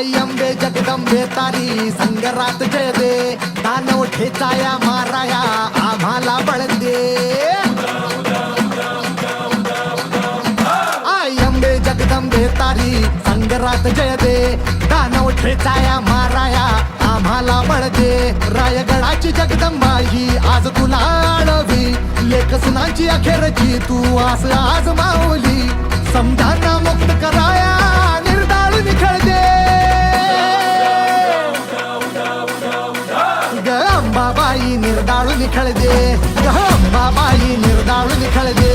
आई अंबे जगदंबे तारी संगरात जय दे, दानव ठेचाया माराया आम्हाला बळ दे. आई अंबे जगदंबे तारी संगरात जय दे, दानव ठेचाया माराया आम्हाला बळ दे. रायगडाची जगदंबा ही आज तुला आळवी, लेख सुनांची अखेरची तू आस आज माऊली. समजांना मुक्त कराया निर्दाळून खेळ दे. ग अंबाबाई निर्दाळून खेळ दे, ग अंबाबाई निर्दाळून खेळ दे.